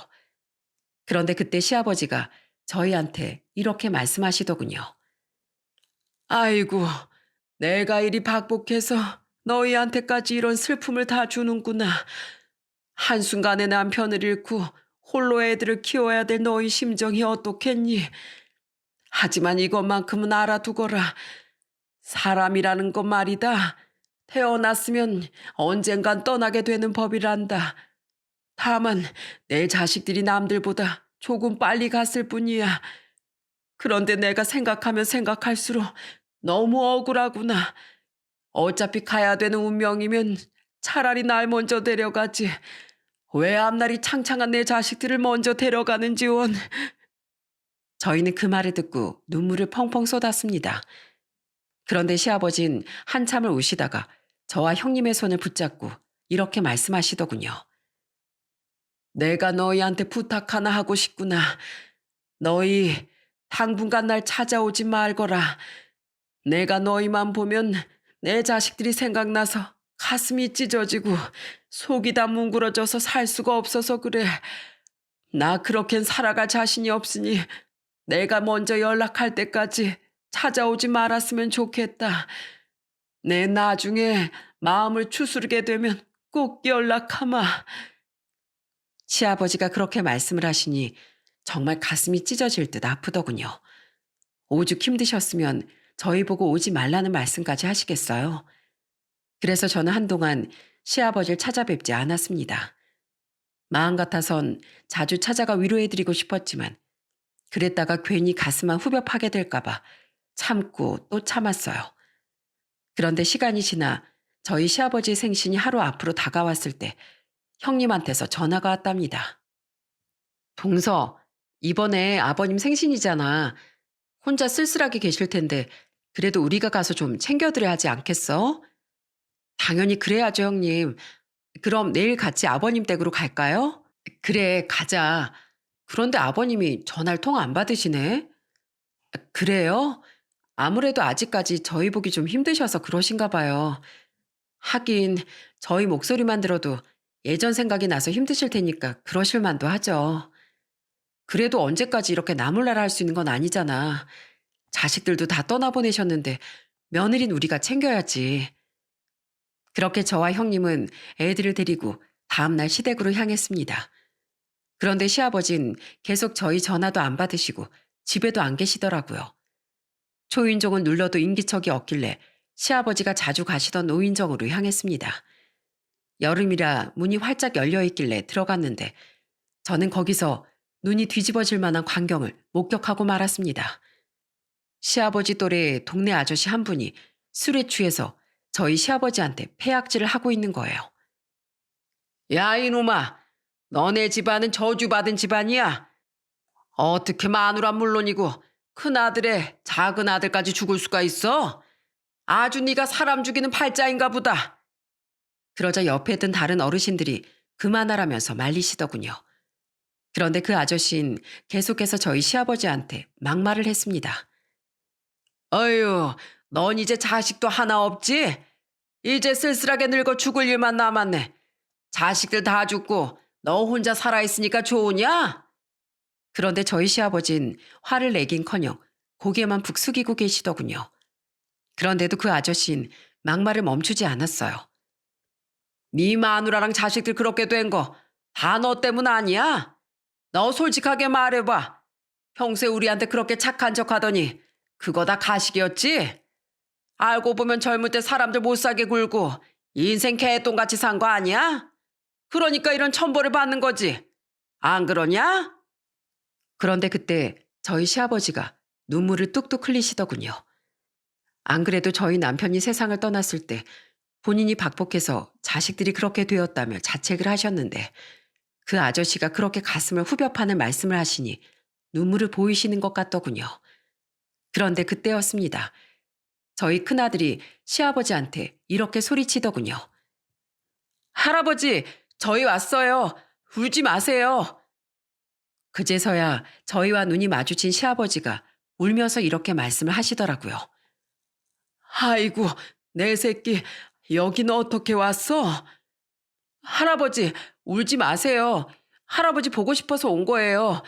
그런데 그때 시아버지가 저희한테 이렇게 말씀하시더군요. 아이고, 내가 이리 박복해서 너희한테까지 이런 슬픔을 다 주는구나. 한순간에 남편을 잃고 홀로 애들을 키워야 될 너희 심정이 어떻겠니? 하지만 이것만큼은 알아두거라. 사람이라는 것 말이다. 태어났으면 언젠간 떠나게 되는 법이란다. 다만 내 자식들이 남들보다 조금 빨리 갔을 뿐이야. 그런데 내가 생각하면 생각할수록 너무 억울하구나. 어차피 가야 되는 운명이면 차라리 날 먼저 데려가지. 왜 앞날이 창창한 내 자식들을 먼저 데려가는지 원. 저희는 그 말을 듣고 눈물을 펑펑 쏟았습니다. 그런데 시아버진 한참을 우시다가 저와 형님의 손을 붙잡고 이렇게 말씀하시더군요. 내가 너희한테 부탁 하나 하고 싶구나. 너희 당분간 날 찾아오지 말거라. 내가 너희만 보면 내 자식들이 생각나서 가슴이 찢어지고 속이 다 뭉그러져서 살 수가 없어서 그래. 나 그렇겐 살아갈 자신이 없으니 내가 먼저 연락할 때까지 찾아오지 말았으면 좋겠다. 내 나중에 마음을 추스르게 되면 꼭 연락하마. 시아버지가 그렇게 말씀을 하시니 정말 가슴이 찢어질 듯 아프더군요. 오죽 힘드셨으면 저희 보고 오지 말라는 말씀까지 하시겠어요. 그래서 저는 한동안 시아버지를 찾아뵙지 않았습니다. 마음 같아선 자주 찾아가 위로해드리고 싶었지만 그랬다가 괜히 가슴만 후벼파게 될까봐 참고 또 참았어요. 그런데 시간이 지나 저희 시아버지 생신이 하루 앞으로 다가왔을 때 형님한테서 전화가 왔답니다. 동서, 이번에 아버님 생신이잖아. 혼자 쓸쓸하게 계실 텐데 그래도 우리가 가서 좀 챙겨드려야 하지 않겠어? 당연히 그래야죠, 형님. 그럼 내일 같이 아버님 댁으로 갈까요? 그래, 가자. 그런데 아버님이 전화를 통 안 받으시네. 그래요? 아무래도 아직까지 저희 보기 좀 힘드셔서 그러신가 봐요. 하긴 저희 목소리만 들어도 예전 생각이 나서 힘드실 테니까 그러실 만도 하죠. 그래도 언제까지 이렇게 나몰라라 할 수 있는 건 아니잖아. 자식들도 다 떠나보내셨는데 며느린 우리가 챙겨야지. 그렇게 저와 형님은 애들을 데리고 다음날 시댁으로 향했습니다. 그런데 시아버진 계속 저희 전화도 안 받으시고 집에도 안 계시더라고요. 초인종은 눌러도 인기척이 없길래 시아버지가 자주 가시던 노인정으로 향했습니다. 여름이라 문이 활짝 열려 있길래 들어갔는데 저는 거기서 눈이 뒤집어질 만한 광경을 목격하고 말았습니다. 시아버지 또래 동네 아저씨 한 분이 술에 취해서 저희 시아버지한테 패악질을 하고 있는 거예요. 야, 이놈아, 너네 집안은 저주받은 집안이야. 어떻게 마누라 물론이고 큰아들의 작은 아들까지 죽을 수가 있어? 아주 네가 사람 죽이는 팔자인가 보다. 그러자 옆에 있던 다른 어르신들이 그만하라면서 말리시더군요. 그런데 그 아저씨는 계속해서 저희 시아버지한테 막말을 했습니다. 어휴, 넌 이제 자식도 하나 없지? 이제 쓸쓸하게 늙어 죽을 일만 남았네. 자식들 다 죽고 너 혼자 살아있으니까 좋으냐? 그런데 저희 시아버진 화를 내긴커녕 고개만 북 숙이고 계시더군요. 그런데도 그 아저씨는 막말을 멈추지 않았어요. 네 마누라랑 자식들 그렇게 된 거 다 너 때문 아니야? 너 솔직하게 말해봐. 평소에 우리한테 그렇게 착한 척하더니 그거 다 가식이었지? 알고 보면 젊을 때 사람들 못 사게 굴고 인생 개똥같이 산 거 아니야? 그러니까 이런 천벌을 받는 거지. 안 그러냐? 그런데 그때 저희 시아버지가 눈물을 뚝뚝 흘리시더군요. 안 그래도 저희 남편이 세상을 떠났을 때 본인이 박복해서 자식들이 그렇게 되었다며 자책을 하셨는데 그 아저씨가 그렇게 가슴을 후벼 파는 말씀을 하시니 눈물을 보이시는 것 같더군요. 그런데 그때였습니다. 저희 큰아들이 시아버지한테 이렇게 소리치더군요. 할아버지, 저희 왔어요. 울지 마세요. 그제서야 저희와 눈이 마주친 시아버지가 울면서 이렇게 말씀을 하시더라고요. 아이고, 내 새끼, 여기는 어떻게 왔어? 할아버지, 울지 마세요. 할아버지 보고 싶어서 온 거예요.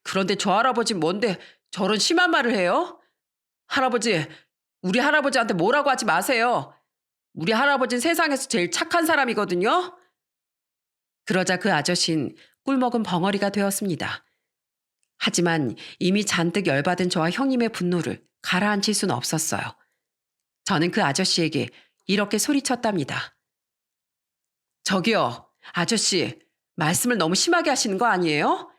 그런데 저 할아버지 뭔데 저런 심한 말을 해요? 할아버지, 우리 할아버지한테 뭐라고 하지 마세요. 우리 할아버지는 세상에서 제일 착한 사람이거든요. 그러자 그 아저씨는 꿀먹은 벙어리가 되었습니다. 하지만 이미 잔뜩 열받은 저와 형님의 분노를 가라앉힐 수는 없었어요. 저는 그 아저씨에게 이렇게 소리쳤답니다. 저기요, 아저씨, 말씀을 너무 심하게 하시는 거 아니에요?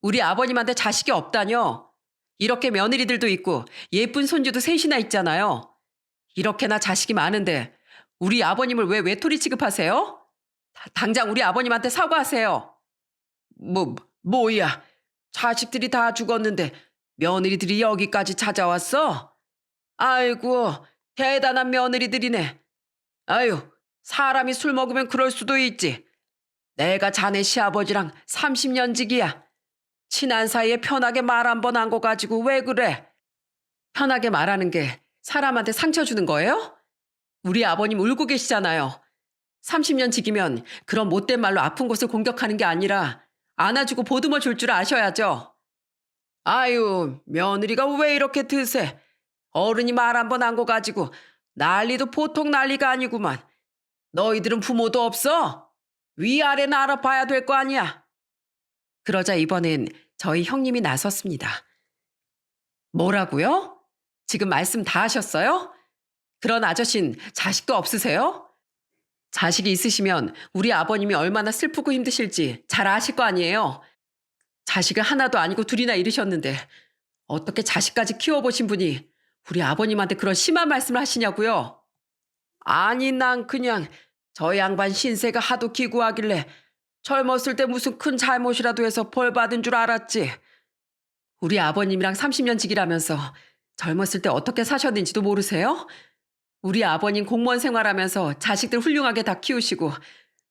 우리 아버님한테 자식이 없다뇨. 이렇게 며느리들도 있고 예쁜 손주도 셋이나 있잖아요. 이렇게나 자식이 많은데 우리 아버님을 왜 외톨이 취급하세요? 당장 우리 아버님한테 사과하세요. 뭐야. 자식들이 다 죽었는데 며느리들이 여기까지 찾아왔어? 아이고, 대단한 며느리들이네. 아유, 사람이 술 먹으면 그럴 수도 있지. 내가 자네 시아버지랑 30년 지기야. 친한 사이에 편하게 말 한 번 한 거 가지고 왜 그래? 편하게 말하는 게 사람한테 상처 주는 거예요? 우리 아버님 울고 계시잖아요. 30년 지기면 그런 못된 말로 아픈 곳을 공격하는 게 아니라 안아주고 보듬어 줄 줄 아셔야죠. 아유, 며느리가 왜 이렇게 드세? 어른이 말 한 번 한 거 가지고 난리도 보통 난리가 아니구만. 너희들은 부모도 없어? 위아래는 알아봐야 될 거 아니야. 그러자 이번엔 저희 형님이 나섰습니다. 뭐라고요? 지금 말씀 다 하셨어요? 그런 아저씨는 자식도 없으세요? 자식이 있으시면 우리 아버님이 얼마나 슬프고 힘드실지 잘 아실 거 아니에요. 자식을 하나도 아니고 둘이나 잃으셨는데 어떻게 자식까지 키워보신 분이 우리 아버님한테 그런 심한 말씀을 하시냐고요? 아니, 난 그냥 저 양반 신세가 하도 기구하길래 젊었을 때 무슨 큰 잘못이라도 해서 벌 받은 줄 알았지. 우리 아버님이랑 30년 지기라면서 젊었을 때 어떻게 사셨는지도 모르세요? 우리 아버님 공무원 생활하면서 자식들 훌륭하게 다 키우시고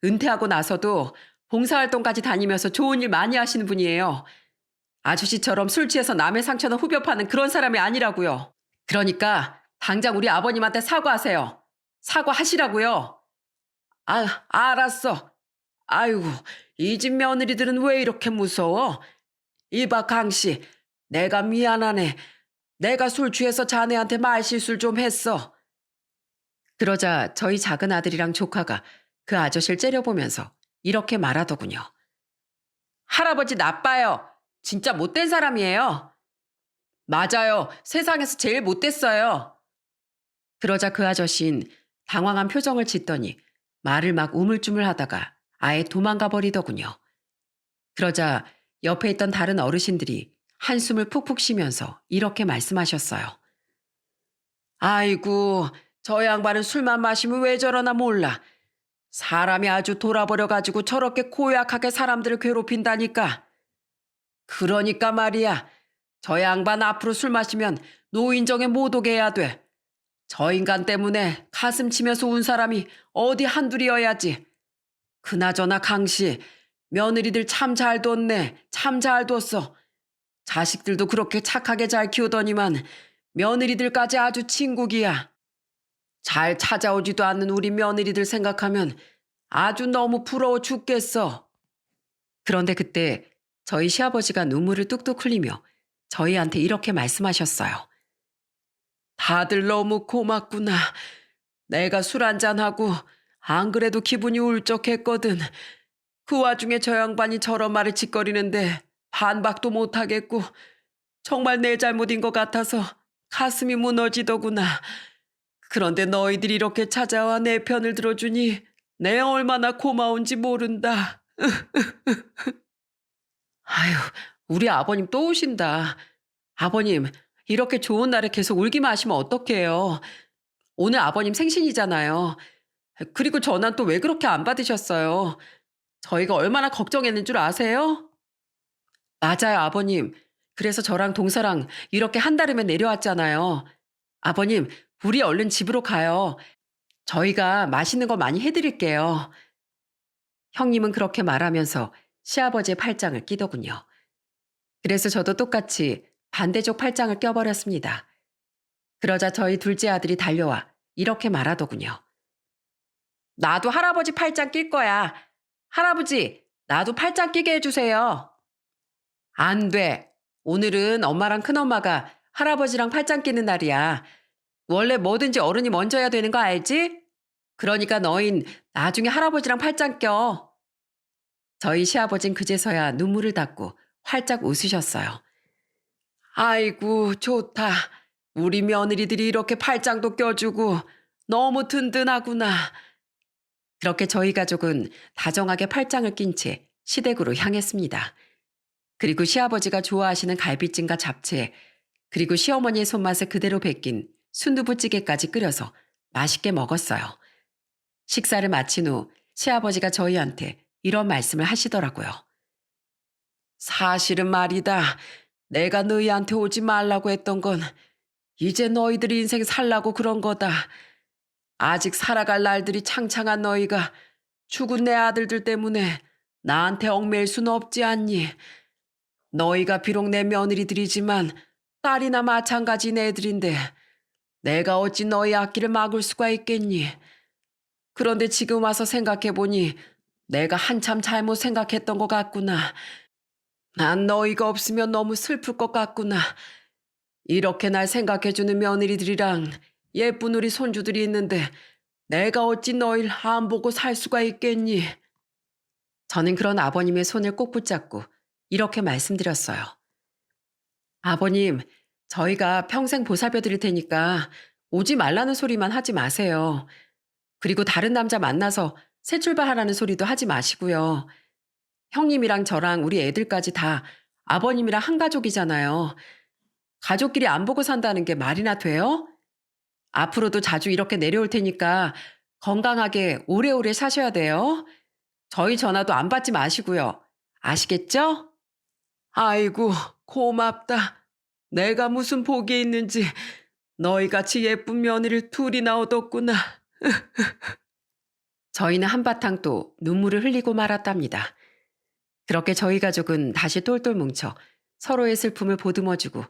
은퇴하고 나서도 봉사활동까지 다니면서 좋은 일 많이 하시는 분이에요. 아저씨처럼 술 취해서 남의 상처는 후벼 파는 그런 사람이 아니라고요. 그러니까 당장 우리 아버님한테 사과하세요. 사과하시라고요. 아, 알았어. 아이고, 이 집 며느리들은 왜 이렇게 무서워? 이봐, 강씨, 내가 미안하네. 내가 술 취해서 자네한테 말실수를 좀 했어. 그러자 저희 작은 아들이랑 조카가 그 아저씨를 째려보면서 이렇게 말하더군요. 할아버지 나빠요. 진짜 못된 사람이에요. 맞아요. 세상에서 제일 못됐어요. 그러자 그 아저씨는 당황한 표정을 짓더니 말을 막 우물쭈물하다가 아예 도망가 버리더군요. 그러자 옆에 있던 다른 어르신들이 한숨을 푹푹 쉬면서 이렇게 말씀하셨어요. 아이고, 저 양반은 술만 마시면 왜 저러나 몰라. 사람이 아주 돌아버려가지고 저렇게 고약하게 사람들을 괴롭힌다니까. 그러니까 말이야. 저 양반 앞으로 술 마시면 노인정에 못 오게 해야 돼. 저 인간 때문에 가슴 치면서 운 사람이 어디 한둘이어야지. 그나저나 강씨, 며느리들 참 잘 뒀네. 참 잘 뒀어. 자식들도 그렇게 착하게 잘 키우더니만 며느리들까지 아주 친국이야. 잘 찾아오지도 않는 우리 며느리들 생각하면 아주 너무 부러워 죽겠어. 그런데 그때 저희 시아버지가 눈물을 뚝뚝 흘리며 저희한테 이렇게 말씀하셨어요. 다들 너무 고맙구나. 내가 술 한잔하고 안 그래도 기분이 울적했거든. 그 와중에 저 양반이 저런 말을 짓거리는데 반박도 못하겠고 정말 내 잘못인 것 같아서 가슴이 무너지더구나. 그런데 너희들이 이렇게 찾아와 내 편을 들어주니 내 얼마나 고마운지 모른다. 아유, 우리 아버님 또 오신다. 아버님, 이렇게 좋은 날에 계속 울기만 하시면 어떡해요. 오늘 아버님 생신이잖아요. 그리고 전화 또 왜 그렇게 안 받으셨어요? 저희가 얼마나 걱정했는 줄 아세요? 맞아요, 아버님. 그래서 저랑 동서랑 이렇게 한 달이면 내려왔잖아요. 아버님, 우리 얼른 집으로 가요. 저희가 맛있는 거 많이 해드릴게요. 형님은 그렇게 말하면서 시아버지의 팔짱을 끼더군요. 그래서 저도 똑같이 반대쪽 팔짱을 껴버렸습니다. 그러자 저희 둘째 아들이 달려와 이렇게 말하더군요. 나도 할아버지 팔짱 낄 거야. 할아버지, 나도 팔짱 끼게 해주세요. 안 돼. 오늘은 엄마랑 큰엄마가 할아버지랑 팔짱 끼는 날이야. 원래 뭐든지 어른이 먼저 해야 되는 거 알지? 그러니까 너흰 나중에 할아버지랑 팔짱 껴. 저희 시아버진 그제서야 눈물을 닦고 활짝 웃으셨어요. 아이고, 좋다. 우리 며느리들이 이렇게 팔짱도 껴주고 너무 든든하구나. 그렇게 저희 가족은 다정하게 팔짱을 낀 채 시댁으로 향했습니다. 그리고 시아버지가 좋아하시는 갈비찜과 잡채, 그리고 시어머니의 손맛에 그대로 베낀 순두부찌개까지 끓여서 맛있게 먹었어요. 식사를 마친 후 시아버지가 저희한테 이런 말씀을 하시더라고요. 사실은 말이다. 내가 너희한테 오지 말라고 했던 건 이제 너희들이 인생 살라고 그런 거다. 아직 살아갈 날들이 창창한 너희가 죽은 내 아들들 때문에 나한테 얽매일 수는 없지 않니? 너희가 비록 내 며느리들이지만 딸이나 마찬가지인 애들인데 내가 어찌 너희 앞길을 막을 수가 있겠니? 그런데 지금 와서 생각해보니 내가 한참 잘못 생각했던 것 같구나. 난 너희가 없으면 너무 슬플 것 같구나. 이렇게 날 생각해주는 며느리들이랑 예쁜 우리 손주들이 있는데 내가 어찌 너희를 안 보고 살 수가 있겠니? 저는 그런 아버님의 손을 꼭 붙잡고 이렇게 말씀드렸어요. 아버님, 저희가 평생 보살펴 드릴 테니까 오지 말라는 소리만 하지 마세요. 그리고 다른 남자 만나서 새 출발하라는 소리도 하지 마시고요. 형님이랑 저랑 우리 애들까지 다 아버님이랑 한 가족이잖아요. 가족끼리 안 보고 산다는 게 말이나 돼요? 앞으로도 자주 이렇게 내려올 테니까 건강하게 오래오래 사셔야 돼요. 저희 전화도 안 받지 마시고요. 아시겠죠? 아이고, 고맙다. 내가 무슨 복이 있는지 너희같이 예쁜 며느리를 둘이나 얻었구나. 저희는 한바탕 또 눈물을 흘리고 말았답니다. 그렇게 저희 가족은 다시 똘똘 뭉쳐 서로의 슬픔을 보듬어주고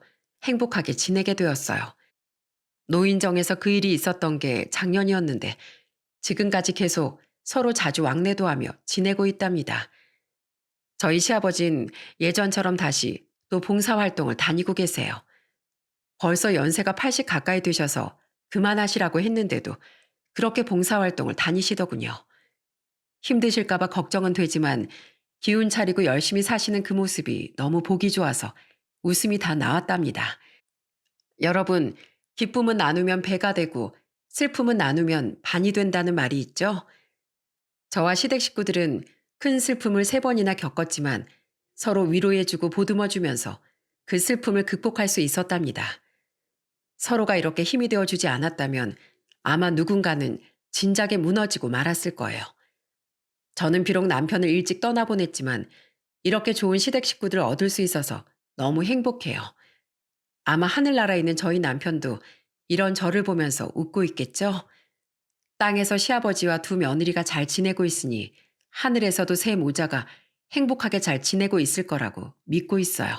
행복하게 지내게 되었어요. 노인정에서 그 일이 있었던 게 작년이었는데 지금까지 계속 서로 자주 왕래도 하며 지내고 있답니다. 저희 시아버진 예전처럼 다시 또 봉사활동을 다니고 계세요. 벌써 연세가 80 가까이 되셔서 그만하시라고 했는데도 그렇게 봉사활동을 다니시더군요. 힘드실까봐 걱정은 되지만 기운 차리고 열심히 사시는 그 모습이 너무 보기 좋아서 웃음이 다 나왔답니다. 여러분, 기쁨은 나누면 배가 되고 슬픔은 나누면 반이 된다는 말이 있죠? 저와 시댁 식구들은 큰 슬픔을 3번이나 겪었지만 서로 위로해주고 보듬어주면서 그 슬픔을 극복할 수 있었답니다. 서로가 이렇게 힘이 되어주지 않았다면 아마 누군가는 진작에 무너지고 말았을 거예요. 저는 비록 남편을 일찍 떠나보냈지만 이렇게 좋은 시댁 식구들을 얻을 수 있어서 너무 행복해요. 아마 하늘나라에 있는 저희 남편도 이런 저를 보면서 웃고 있겠죠? 땅에서 시아버지와 2 며느리가 잘 지내고 있으니 하늘에서도 새 모자가 행복하게 잘 지내고 있을 거라고 믿고 있어요.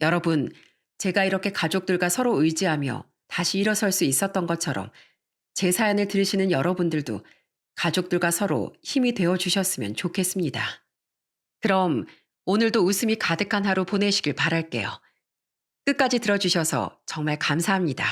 여러분, 제가 이렇게 가족들과 서로 의지하며 다시 일어설 수 있었던 것처럼 제 사연을 들으시는 여러분들도 가족들과 서로 힘이 되어 주셨으면 좋겠습니다. 그럼 오늘도 웃음이 가득한 하루 보내시길 바랄게요. 끝까지 들어주셔서 정말 감사합니다.